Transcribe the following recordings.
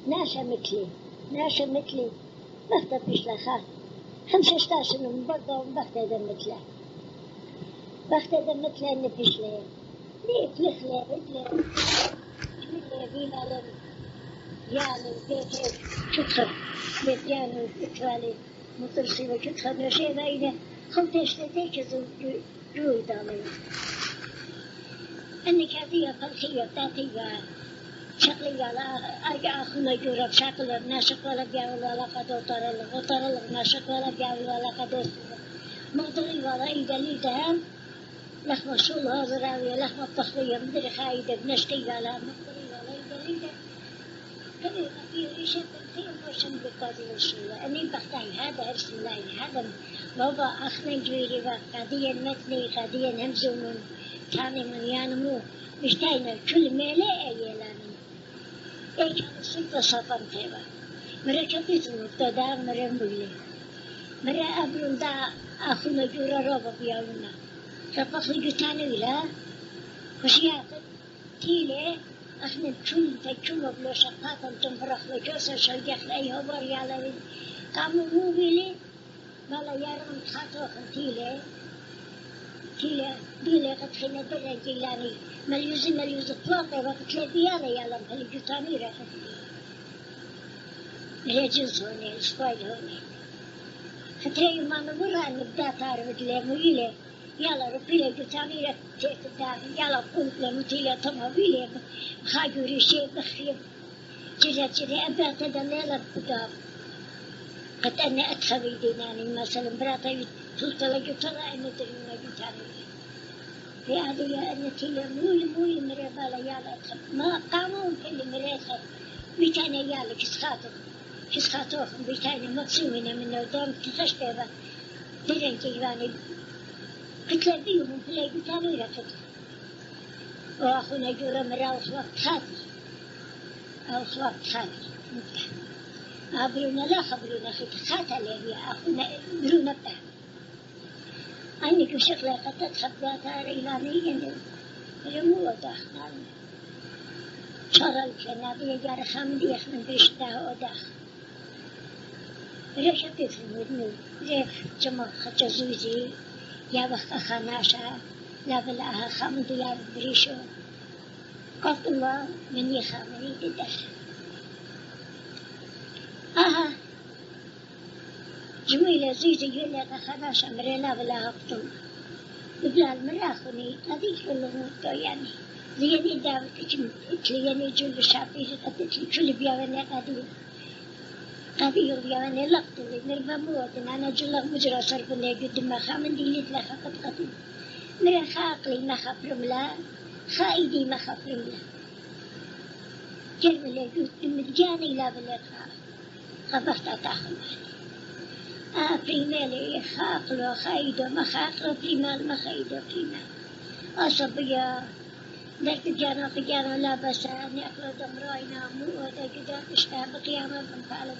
ناشا مثلي بختة بشلخات 15 من برضه بختة ده مثله إني بشلي ليه تلخلي بدلي بينا يعني بيت شكر بيت يعني بتوالي مطرسي وشكر نشي باينة خلتش تتيجز روي دالي أني كافية فالخية بتاعتي شغلي على أخونا جورب شكل ناشق ولا بيعول ولا قد وطر ناشق ولا بيعول ولا قد مقدري ولا إيدا ليدهم لخمة شول هذا راوية لخمة تخلية مدري خايدة بنشتي على مقدري ولا إيدا ليدهم كبير في ريشة في موشن بقاضي الشولة أني بختاي هذا أرسم لاي هذا بابا أخنا جويري وقاضيا مثلي قاضيا همزومون تاني من يانمو مشتاينا كل ميلة أيلاني أي كان السلطة صفن تيبا مرة كبيت المبتدار مرة مولي مرة أبرون دا أخونا جورا رابا بيالونا ربخي جتاني ولا خشيات تيلي احنا تكون بلو شقاقا تنفرخ وجوسا شلجخ لأي هبار يالوين قاموا مو بيلي مالا يارم تخاطو خنتيلي تيلي قد خينا درن جيلاني مليوز اطلاقي وقت لبيالا يالم هلي جتاني رخت ريجنس هوني سبايد هوني خطري ما نمرها نبدا تعرف لي يلا ربيلي جتاني رخت يلا قلت لمتيلي طمابيلي خاجوري شيء بخير جري أبعت دليل بدار قد أنا أتخذي ديناني مثلا براتي تلت لجتلا إنه ترينا جتاني في هذه أن تيلي موي مريبالا يالا ما قامون كل مريخة بيتاني يالا كسخاتوخم بيتاني مقسومين من ودام تخشبه درن جيواني قتل بيهم بلاي بيتاني رفض وأخونا جورا مراوس وقت خاطر أبرونا لا خبرونا خاتة لي أخونا برونا بتاع أني كشغلة قد تخباتها ريلانية رمو وداخنا شرع لنا بيجار خامدي من بيشتاه وداخ ريش في المدنو ريف جمع خجزوزي يا بخ خناشا لا بلاها خامدي يا بريشو قلت الله من يخامني تدخ جميلة زيزي يلا خناشا مريلا بلاها بطل بلال مراخني هذيك كله موتو يعني زيني داوت تليني جل شعبي قد كل بيواني قادي بيواني لقطلي نربا موتن أنا جل مجرى صرفني قد ما خامن دي ليت لها قد مرا خاقلي ما خفرم لا خايدي ما خفرم لا جرم لي قلت مدجاني لا بلقاء قبخت تاخم بريمالي خاقلو خايدو ما خاقلو بريمال ما خايدو بريمال أصبيا ذلك جانا لا بس نأكل دمراينا مو هذا جدا اشتهى بقيامة بنفعله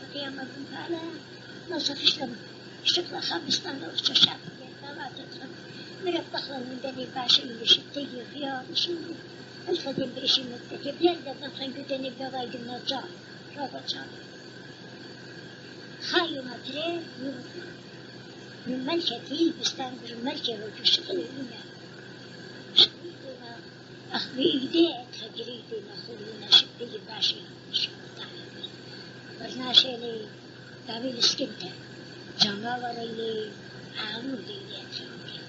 ما صفش لهم شكله خامستان لو استشعب لا تدخل من الدخل من دني باشي اللي شتيه فيها وشنو الخدم بإشي مدتي بلاد دخل قدني بوايد النجار رابط شامل خايو مدري من ملكتي بستانقر ملكة وجو شغلي هنا أخبيدي تجريدي نخلينا شبيه باشي شبطاني برناشي لي قابل سكنته جماوري لي عامودي لي أتريدي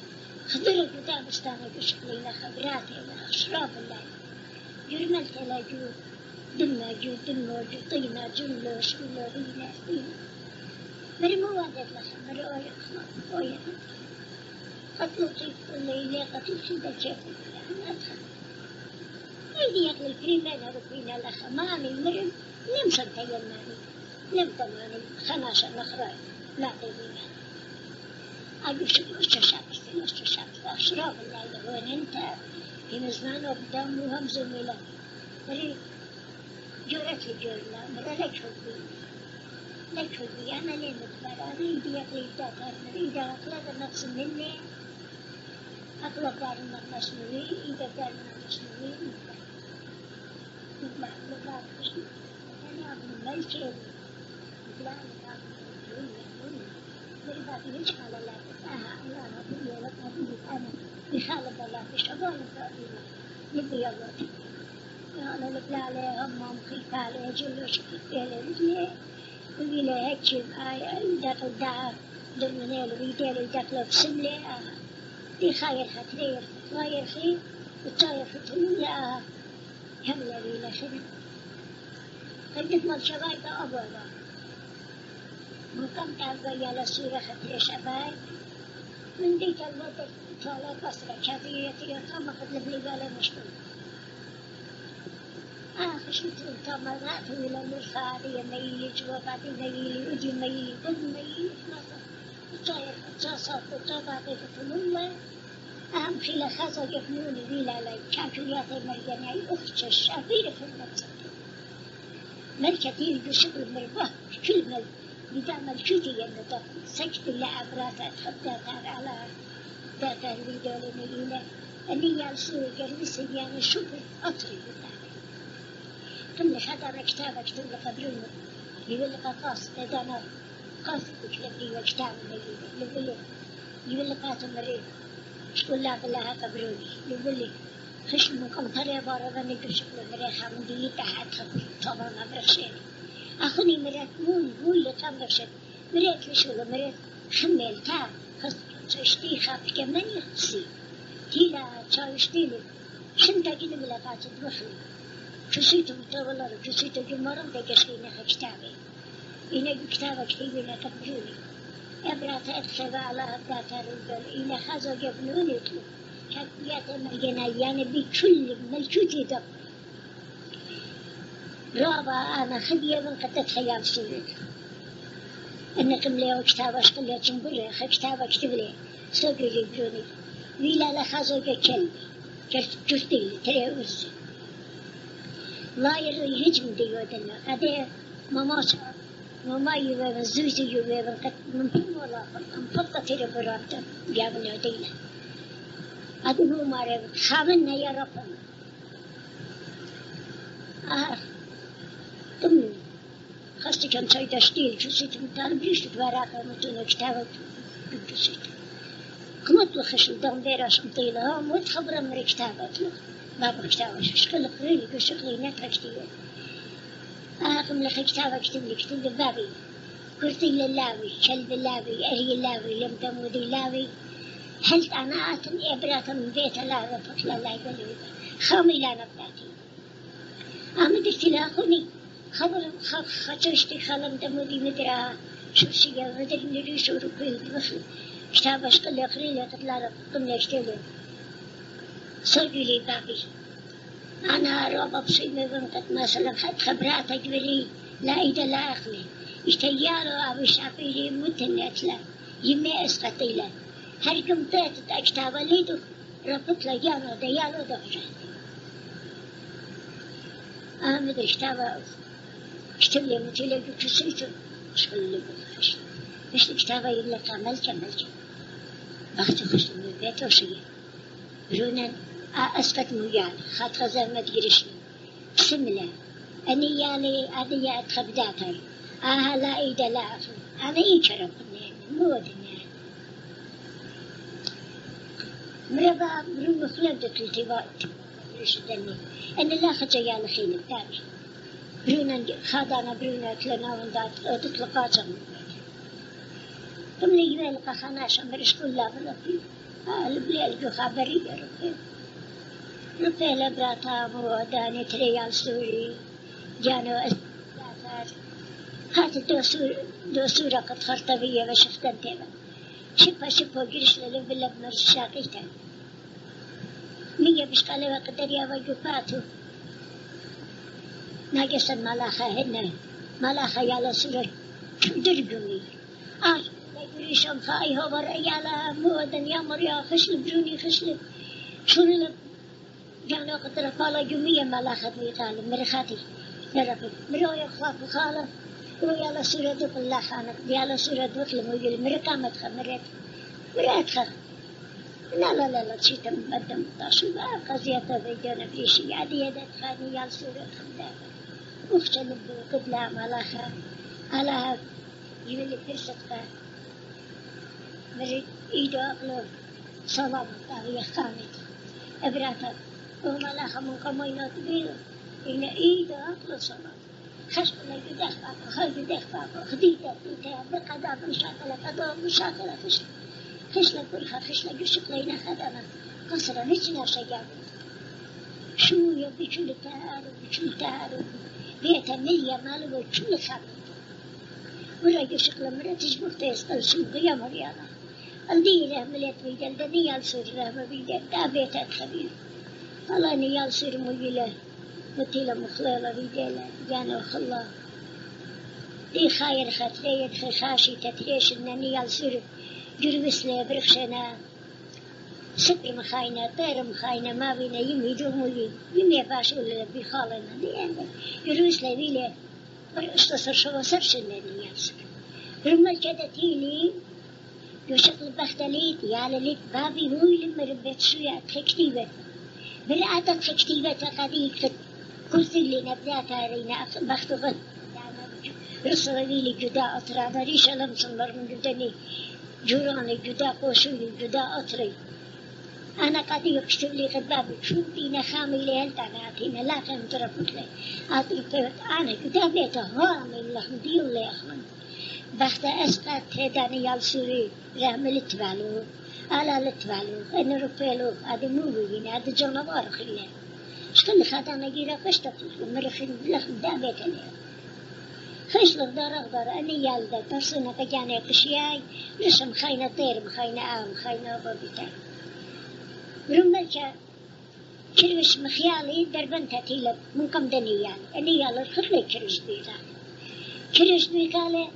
خضر قدام استانا بشكلينا خبراتي وأشراف الليل جرملت لجو دمو جو طينا جلو شلو رينا مرمو وادت لها مرأي أخلاق قتلتي الليلة قتلتي بجاكم أنا أدخل أيدي أكل الكريمة ركوينا لها ماني مرم نمشن تيماني نمتماني خناشا نخراي لا تيماني أجو شكو الشاشات أشراف الليلة وين انت في زمان وقدام وهم زميلة مري جورت لي جورنا مرة لك حبي أنا ليه مدبر أنا أيدي أكل الداتار مريدة أكل نفس مني أكل دارنا مشنوي إذا دارنا مشنوي مبلغ مشنوي أنا أبو الكيل لا مربا فيش على لا الله ربي لك ربي أنا بخالد الله فيش أقول نبي الله أنا لك عليهم مام خيف عليه جلو شكيت له رجلي ويله هيك داخل دعاء دمنيل ويدير داخل بسملة دي خير خير خير خير وطاير في الدنيا هم ويله خير قدت مال شباب أبوه ممكن تعبوا على سورة خطر شباب من ديك الوقت طالع بصرة كبيرة كما قد لبلي بالا مشكلة خشيت التمرات ولا مرخادي ميلي جواباتي ميلي ودي ميلي دم ميلي طاير تصاصات وطاباتي فتنوة أهم خلا خازا يفنوني ويلا لي كاكولياتي مرياني أخت الشابيرة في المنزل ملكتي بشغل مرباه كل مل بدعم الكتي النظام سكت اللي عبراتها تخداتها على ذاتها الفيديو لميلة اللي يالسوي قرمسي يعني شوفي أطري بالتالي كم لخدر كتابة كتب لقبرونه يقول لك قاصد دانا قاصدك لبدي وكتاب ميلة يقول لك قاتل مريض شكول لا بالله قبروني يقول لي خش من قمطري بارا نقر شكل مريحة من دي تحت طبعا أبرخشين أخني مريت مول لطام برشد مريت لشغل مريت خميلتها خص تشتي خاف كمان يخصي تيلا تشاوشتي لي شنتا كده ملاقات تروحني كسيتو متولر كسيتو جمرم بيجسيني كتابي إنا كتابة كتيبنا تقبلوني أبرات أدخل على هداتا رجل إنا خازو جبنوني تلو كاكويات مرجنا يعني بكل ملكوتي دق رابع أنا خدية من قد تتخيل سوريك أنكم ليه كتابة شكلها تنبري أخي كتابة كتب لي سوقي جبنوني ويلا لخازو جكلبي كرتي تري وزي لا يري هجم ديودنا هذا ماما يبغى زوجي يبغى من فين ولا من فضة ترى برات جابنا دينا هذا هو مارب خامن يا ربنا تم خاصة كان شيء تشتيل كسيت متان بريش تبارك متون كتابة كسيت كمت وخش الدم بيراش مطيلة موت خبر من كتابة ما بكتابة شكل قريب كشكل نترك كتير أقوم لك كتابة كتب لي بابي كرتي للاوي كلب اللاوي أري اللاوي لم تمودي اللاوي هلت أنا آتم إبرة من بيت الله فقل الله يقولي خامي لا نبتاتي آمدت لاخوني خبر خطشتي خلم تمودي مدرها شو شيء مدر نريش ورقي بخل كتابة شكل أخرين تطلع قم لك صلبي لي بابي أنا ربا بصيبة بنقط مثلا خد خبرات أجبري لا إيدا لا أخلي اشتيارو أبو شعبيري متنت له يمي أسقطيله هرقم تاتت أكتابة ليدو ربط له ديانو دهجة أحمد أكتابة كتب لي متلقى كسيتو شغل اللي بخشت مش الكتابة يقول لك ملكة بختو خشت من البيت وشي رونا أسقط ميال خاط غزال ما تقرشني بسملة أني يالي أدي أتخبداتي لا إيدا لا أخي أنا يكرم مودني مربا مرو خلدت التباط رشدني أنا لا خجيال خين التابي برونا خادانا برونا تلنا وندات تطلقاتهم ثم لي يلقى خناشا مرش كلها بربي البليل جو خبري ربي لبراتا موداني تريال سوري جانو أسلاتات هات دو سورة قد خرطبية وشفتن تيبا شبه قرش للبلا بمرش شاقيتا مية بشقالي وقدريا ويقفاتو ناقصا ملاخا هنا ملاخا يالا سورة درقمي لا يقريشم خاي هو برأيالا مودن يا مريا خشل بروني خشل شنو جانو قدر قالا جمية ملاخا ويقال مرخاتي نرفض مروي خاف خالة ويالا سورة دوك الله خانك يالا سورة دوك لمويل مركامت خمرت مرات خ لا تشيت مقدم طاشو قضية بيجانا بريشي عادي يدات خاني يال سورة خمدافة أختلف قبلام على يولي فرصتك مريد إيدو أقلو صلاة طاوية خامت إبراتا وملاها من قمينات بيرو إن إيدو أقلو صلاة خشب لك دخبك خير دخبك خديدة بيتها بقضاء مشاكلة قضاء مشاكلة خشلة برخة خشلة جشق لينا خدنا قصرا نجنا شجابي شو يبي كل تعارف بيتا مليا مالو كل خامت ولا جشق لمرة تجبر تيسقل شو يا مريانا الدي له مليت بيدل دنيا السور له بيدل دابيت الخبير الله نيال سور مجله متيلا مخلالة بيدل جانا وخلا دي خير خطرية خاشي تتريش إن نيال سور جربس له برخشنا سكر مخاينة طير مخاينة ما بينا يمي دومي يمي باشو اللي بيخالنا دي عندك جربس له بيله استصر شو سرش إن نيال سور رمال كده تيلي وشغل بختليت يا ليت بابي مو لما ربيت شوية كتيبة بالعادة كتيبة قديك كرسي اللي نبدأ رينا بختغت رسولي لي جدا أطرا دريش لم صنبر من جدني جوراني جدا قوشولي جدا أطري أنا قد يكتب لي غبابي شو بينا خامي ليل تبعتينا لا كان ترفض لي أطلقت أنا جدا بيته هامي لهم ديو لي أخوان بخت اسقط تداني يالسوري رحمل تبالو على لتبالو ان رفلو ادي موبين ادي جنوار خليه شكل خاتانا جيرا قشطه مرخين لخ دابت لي خش لغدار اني يالدا ترسنا كجاني قشياي رسم خاينه طير مخاينه ام خاينه بابيتا رملك كلوش مخيالي دربنتا تيلب منكم دنيال اني يال خلي كرش بيكاله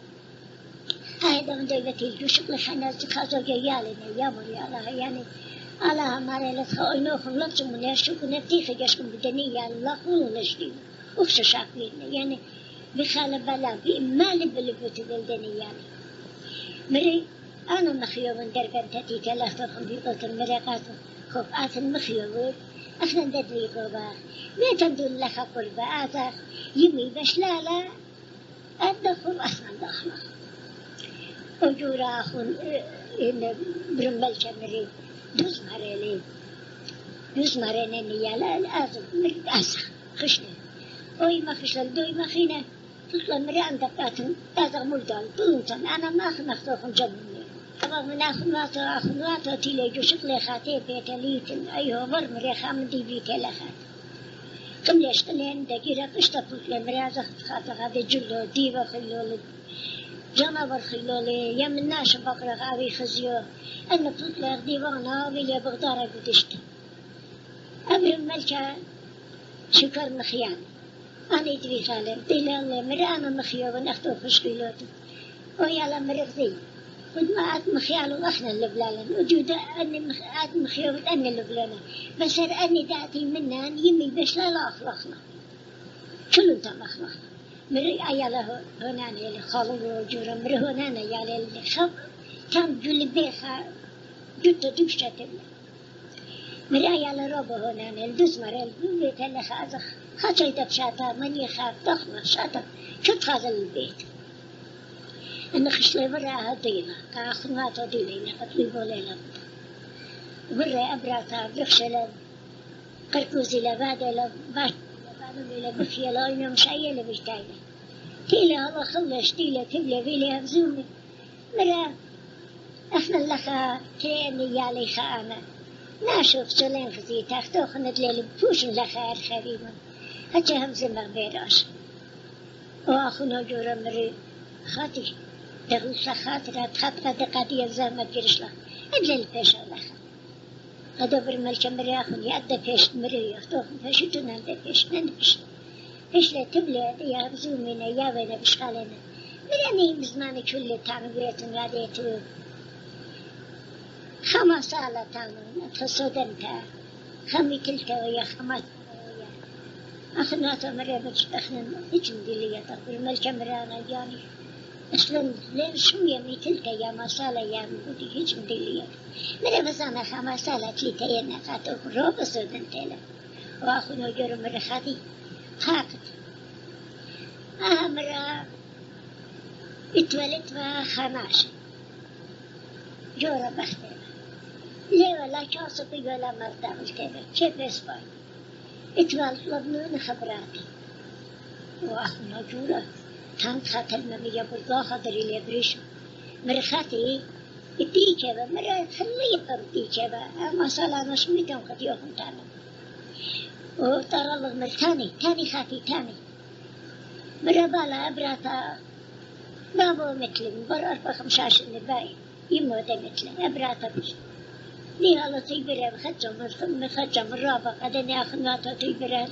هذا من دولتي جوشك لخنا زخازو جيالنا يا مريالها يعني على هmaré لخوينوخم لطم ونشوف نفتيخ جشكم بدنيا الله خلو نجدي وخش شاكلنا يعني بخال بلا بإمال بلبوت الدنيا مري أنا مخيوم دربن تتي كلاختكم بيقولت المرقات خب آثن مخيوم أخنا ندري قربا ما تندل لك قربا آثر يمي بشلالا أدخل أصلا دخل وجورا أخون إن برمبل شمري دوز مريني نيالا الآزم أسخ خشنا أوي ما خشل دوي ما خينا تطلع مري عندك آزغ مردال طلوطا أنا ما أخنخطوكم جبني طبعا من أخنواتو تيلي جوشك لي خاتي بيتاليتن أيهو مرمري خامدي بيتالي خات كم ليش قلين دقيرة قشطة تطلع مري عزغ خاطر هذا جلو ديبا خلولي جنابر خلولي يم الناس بقرة غاوي خزيو أنا تطلع ديوانا بلي بغدارة قدشت أبر الملكة شكر مخيان أنا يدري خالم ديلا الله مرأنا مخيوان أختو خشقيلوتو ويالا مرغذي قد ما عاد مخيال وأخنا اللبلالن وجود أني عاد مخيوان أني اللبلالن بس أني داتي منان يمي بش لا أخلقنا كلهم تم أخلقنا مري أياله هنان يلي خالو وجورا مري هنان يلي خب كان جل بيخا جوتا دوشة تبلا مري أياله ربو هنان الدوز مري البيت اللي خازخ خشيت بشاتا من يخاف ضخمة شاتا شد خازل البيت أنا خشلي برا هدينا كأخناتو ديلينا قتلي بولينا برا أبراتا بخشلا قرقوزي لبادا لباش لبادا بخيلا إنه مش أيلا بجتاينا تيلا الله خلش تيلا تبلا بيلا هبزومي مرا احنا لخا تيني يالي خانا ناشوف سلين خزي تاختو خند ليلي بفوشن لخا الخريما هجا همزي مغبيراش واخونا جورا مري خاتي دغلش خاطرها تخطقة دقاتي الزامة بجرش لخ ادلي الفيشا لخا هذا برمال كمري اخوني ادى فيش مري يختوخن فشتو ناندى فيش نندفش فيش لا تبلا يا هبزومينا يا بينا بشخالنا مراني بزماني كل تعمل بيتن راديتو خما سالة تعمل تصدمتها خمي كلتا ويا خما أخناتا مرة بتشتخن هجم دليا تقول ملكة مرانا جاني أصلاً لين شو يمي كلتا يا مسالة يا مودي هجم دليا مرة بس أنا خما سالة تلتا ينا خاتو روب صدمتها وأخونا جرو مرة خاتي خاقت مرة اتولدت خماشة جورا بختنا ليه ولا شاصبي ولا مرتا بالكبر كيف اسبوعي اتولدت لبنون خبراتي وأخونا جورا كانت خاتل ممية بالله خضري لي بريشو مرخاتي الديكة مرة خلية الديكة ما صلا نشميتهم قد يوهم تانا وترى الله مرتاني تاني خاتي تاني مرة بالا أبراتا بابو مثلي من برا 15 نباي يموت مثلي أبراتا بش لي هلا تيبرا مخجم الرابع قدني أخناتا تيبرا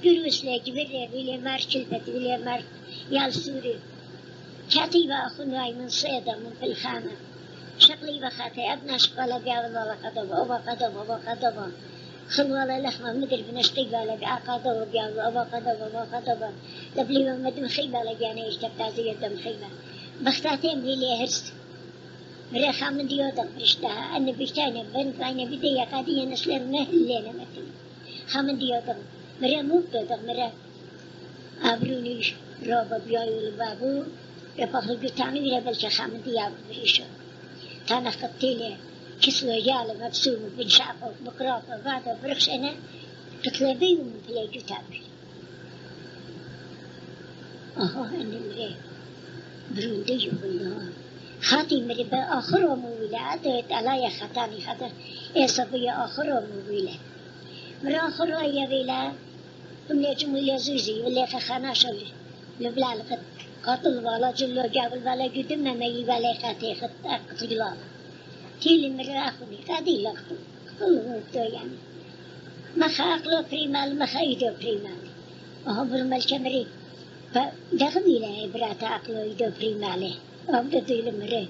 جلوس لي جبرا بيلي مار شلبت بيلي مار يال سوري كاتيبا أخنواي من صيدا من في الخانة شقلي بخاتي أبنا شقالا بيا والله قدبا أبا قدبا خلوالا لحمة مدر بنشتي بالا بيا قدبا بيا أبا قدبا لبلي مدم خيبا لجاني اشتبتازي يدم خيبا بختاتين لي هرس مريخا من ديودا برشتها أنا بيشتاني بنت أنا بدي قادية نسلم نهلينا مثل خامن ديودا مريا موبدا مريا أبرونيش رابا بيايو البابو رفاق القطاني وربلش خامن ديودا بريشو كان قتيلي كسلو يالا مبسوم بن شعبه بقرافه بعد برخش أنا قتلي بيهم بلاي جتابي أنا مري بروندي والله خاتي مري بآخره مويلة عدت علي خطاني خطر إصابية آخره مويلة مري آخره يا بيلا تملي جمو يزوزي واللي خاناش لبلا لقد قاتل والا جلو جابل والا قدمنا مي والا خاتي قتلال تيلي مري أخوني قادي لقتل قتل يعني ما خاقلو بريمال ما خايدو بريمال وهو برمال مري فدغمي له إبراتا أقلو يدو بريماله أبدا ديل مري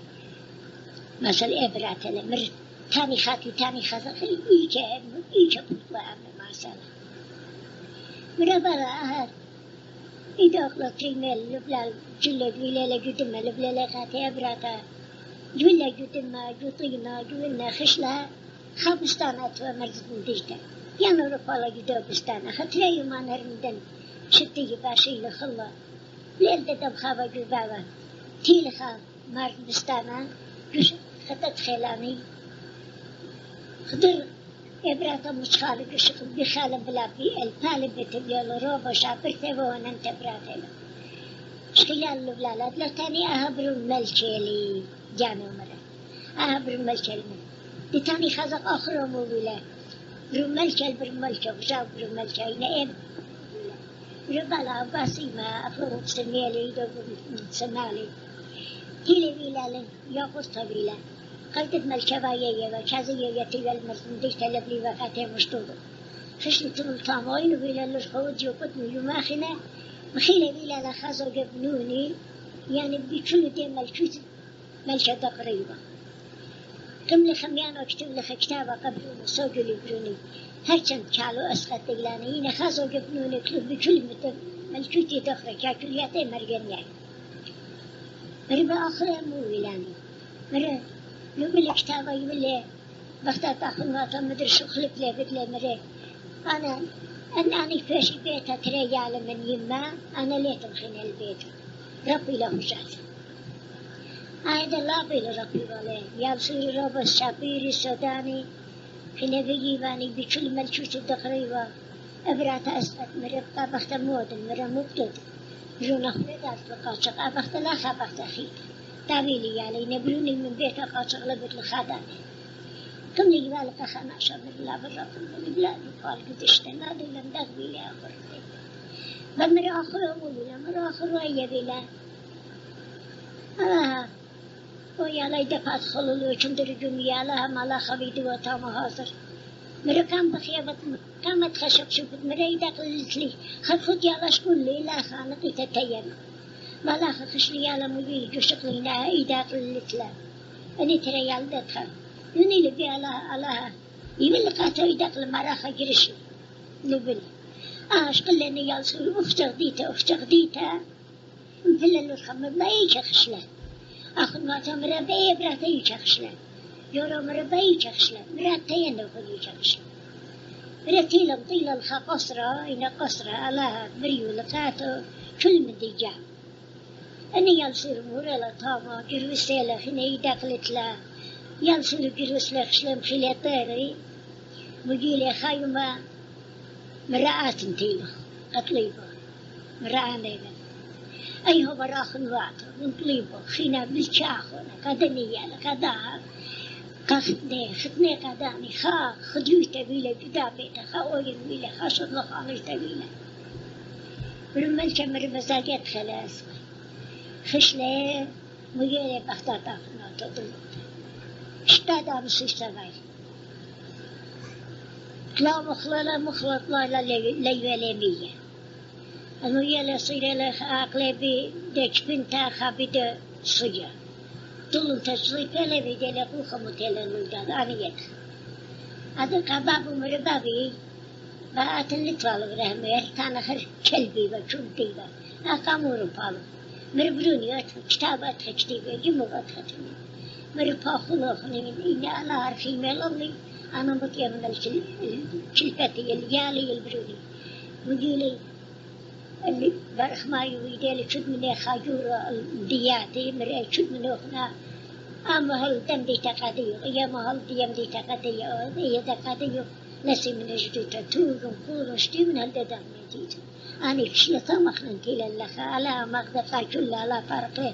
مثل إبراتا لمر تاني خاتي إيجا بطلع عمنا معسالة مرا برا أهد إذا أقلو بريمال لبلا جلد ويلالة قدمة لبلا خاتي إبراتا جولا قدمة جوطينا جولنا خشلها خابستانا ومرزدن ديجتا يعني رفالا قدو بستانا خطريو ما نرمدن شتي باشي لخلا ليل دم خابا جبابا تيل خا مارد بستانا كش خطت خيلاني خضر إبراتا مش خالق الشغل بخالة بلا في الطالب بتبيال روبا شابرته وانا انت براتا شكلال لبلالات لتاني أهبرو الملكيلي جامع مرة أهبرو الملكيلي دي تاني خزق آخر موبيلا برملكل وشاب برملكل نائم ربلا باسيما أفروض سميلي دوب سمالي تيلي بيلالن ياقوس طبيلا قلتت ملكبايا وكازية يتيوى المرسنديش تلبلي وفاتي مشتوضو خشن تمل طاموين وبيلا لشخوض يوقتنو يماخنا مخيلة بيلا لخازو قبنوني يعني بكل دي ملكة دقريبا كم لخميان وكتب لخ كتابة قبلوني صوجوا لبروني هرچند كالو أسقط دقلاني نخازو قبنوني بكل ملكوتي دقرة كاكلياتي مرقنيا مربا آخر مويلاني مرة يقول لي كتابة يقول لي بختات أخذ ماتا مدر شو خلق لي قلت لي مرة أنا فاشي بيتا تري يعلم من يما أنا ليتم خين البيت ربي له شخص هذا لا بيل ربي والله يابسي رب الشابير السوداني خنبيجي باني بكل ملشوش الدقريبة أبرات أسقط مربطة بخت مود مرة مبتد جونا خلدات بقاشق أبخت لا خبخت أخي تابيلي علي نبروني من بيت قاشق لبت الخاداني كم لي بالك خنا شبر لا بالرب من بلاد قال قدشتنا دي لم دغبي لي آخر بمر آخر أمولي مر آخر ويا بلا ويا لا يدفع خلول وشندر جميع لها ملا خبيد وطعم حاضر مرا كان بخيبت كان تخشب شوفت مرا يدخلت لي خد يا شكون لي لا خانقي تتين ملا خش لي على مبي جشق لنا يدخلت لا اني ترى يال دخل يوني لبي على يقول لك اتو يدخل مرا خجرش لبل اشقل لنا يال سو افتغديته مثل الخمر ما يشخشله أخذ ما تمر بيه برات يشخشله يورو مر بيه يشخشله مراتين لو خذ يشخشله مراتيلم طيل الخا قصرة إن قصرة على بريو لقاته كل من دي جاب أني يلصير مورلا طاما قروسيلا هني دخلت لا يلصير قروس لك شلم خلي طيري مجيلي خايمة مرآة انتيبا قطليبا مرآة ميبا أيها براخن وعطا منطليبا خينا بالشاخونا قدنيا لقداها خدني قداني خديو تبيلة قدابيتا خاوين بيلة خاشد لخامل تبيلة برمال كمر مساجات خلاص خشلة مجيلة بختاتا خناتا دلوتا اشتادا مسيشتغاي كلا مخلط لا ليوليمية المجيلة صيرة لأقلبي ديك بنتا خابدة صيا طول تجري كلا بيجي خموتيلا الولدان أنيك هذا كباب مربابي بقى اللي طالب رحمه كان آخر كلبي وشمتي أقامور بالو مربرونيات كتابات كتيبة جمعات ختمي مربا خلوخني إني أنا عارفي ملوني أنا مطيع من الشلفتي اليالي البروني ويقولي اللي برخ ما يريد اللي شد مني خاجور دياتي مري شد مني خنا أما هل دم دي تقديو يا ما هل ديم دي تقديو هي تقديو نسي من جديد تورم كورم شتي من هل دم جديد أنا كشلة مخن كلا لخ على مقدار كل على فرقه